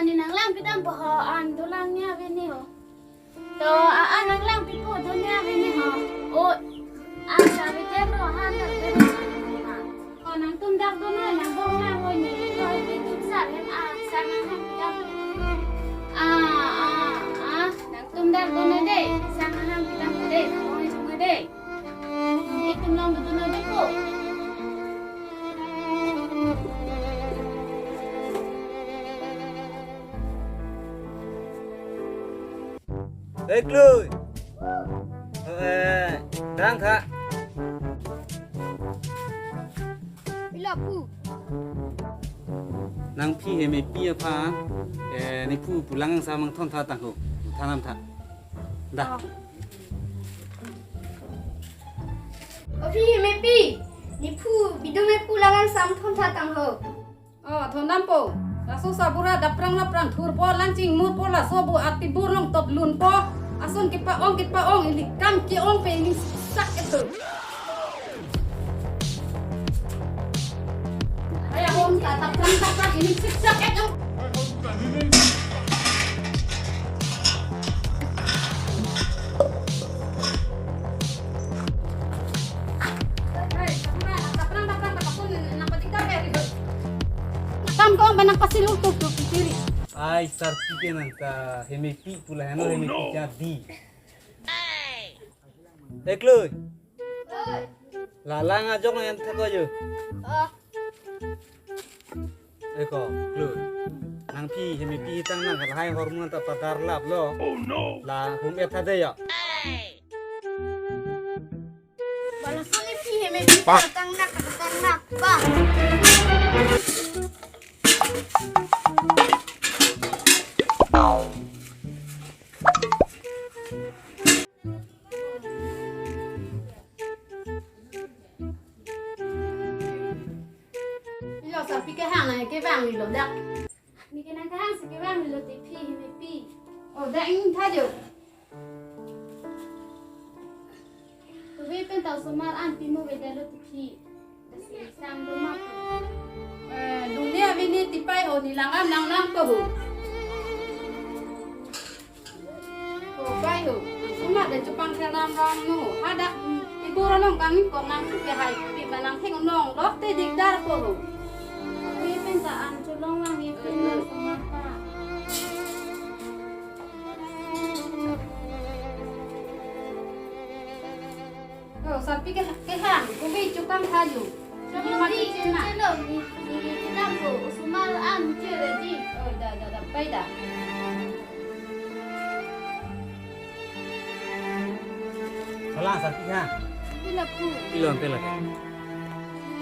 ni nang lang pidam pohoan tulangnya bini ho. To nang lang pipo dunia bini ho. O sabi jero han tak jero. Nang tundak dono nang bong nang ko ni ko itu sa len sama nang pidam. Nang tundak dono deh sama nang pidam deh nang semua deh. Itu nang dono deh ko. Đấy lùi đang thạ Bila pu nang phi he me pia pha ni phu pulang sa mang thon tha tang ho thanam tha da Opi mepi ni pu bidu me pulangan sam thon tha tang ho. Thon nam po. Raso sabura daprang thur po lancing mur po la sobu ati burong tot lun po. Asun kipa ong ili kam ki ong pe ini sak itu. Ayah om tak daprang ini sak itu. Kam kau banyak pasir untuk kiri. ai sar pi nan ta he me pi pula hano he me pi jadi ek lùi la la nga jok na yan tha ko ju eko lùi nang phi he me pi tang nang hai hormon ta padar lap lo la hum et tha de ya Balasan ni pi he me pi tang nak ba. Yo sapi ke hang na ke bang ni lo dak. ni kena kan sekarang lo tipi pi. Oh dak in tha jo. Tuwe pen tau somar an pimu beda lo tipi. Dasi sang do ma. Dunia ini tipai ho ni langam nang ko ho. Oh pai ho. Suma de chupang thel ram no. Hadak ibu rolong kami ko nang ke hai pi banang theng nong lok te dik dar ko ho. Tuwe pen ta an chulong wang ni pen lo somar pa. Oh sapi ke hang ko bi chupang tha jo. Kalau di chelo ni kita ko somar an chere di. Oh da pai da. sala sar pi ha Bila pu ilon te la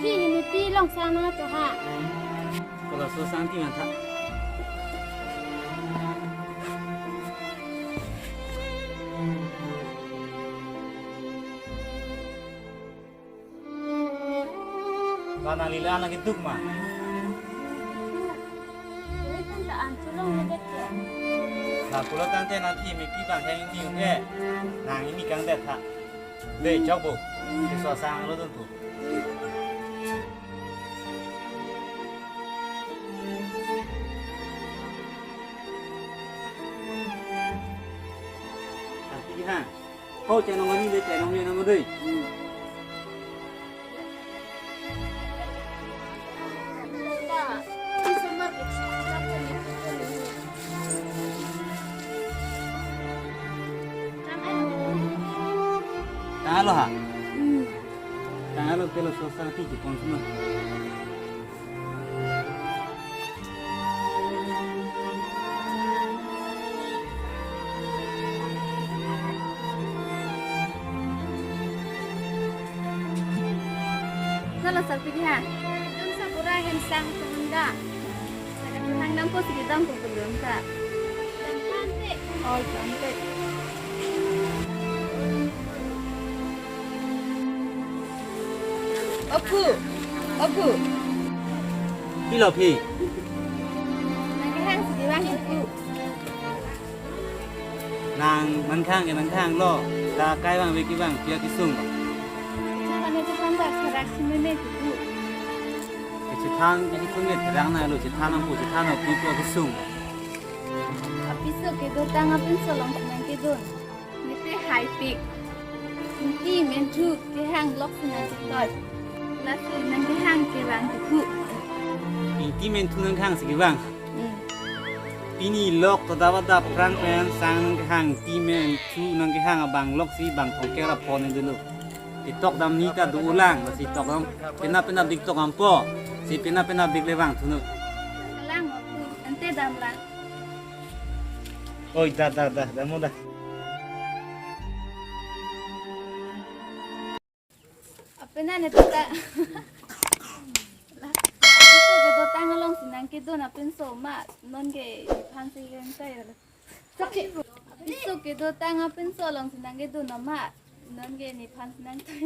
pi ni pi long sana to ha. ko la so sang ti man tha Kana lila na gituk ma Tuwe pen ta an chulong ni dek ya. la pula tante na thi me pi bang hai ni ke nang ini kang de tha de chok bo ki so sang lo dun tu Tapi ha kau cai nong ni de cai nong ni nong deui Di somar ke tak ni. Tangalo ha Tangalo te lo so sang ti ki pon suno Salah sapi ha. Dum sapura hen sang tunda. Nang nam ko sigidam ko belum ka. Dan cantik. Oh cantik. Opu. pi lo pi Nang ke hang sigidam ko. nang man khang ke man khang lo ta kai bang ve ki bang pia ki sung Jangan itu kan tak kerak sini ko. ki chi thang ki chi phung ne rang na lo chi thang na pu chi thang na pu ko ki sung Apiso ke do tang apin solong sinan ke don. Nete high peak. Inti mentu ke hang lok sinan tikot. Lasu nan ke hang ke bang tuku. อีที่เมนทุนข้างสิกิบังปีนี้ลอกตัวดาวดับพรังเป็นสังข้างที่เมนทุนังข้างบางลอกสิบางทองแก้วพอในเดือนติดตอกดำนี้ก็ดูล่างสิตอกดำเป็นนับดิกตอกอันป้อสิเป็นนับดิกเลยบังทุน Lang aku ante dam lang. โอ้ยได้หมดได้ Apa na neto ta? Apiso ke do tang along sinan ke don apin so ma non ke phansi len tai. Apiso ke do tang apin so long sinan ke don ma non ke ni phansi nan tai.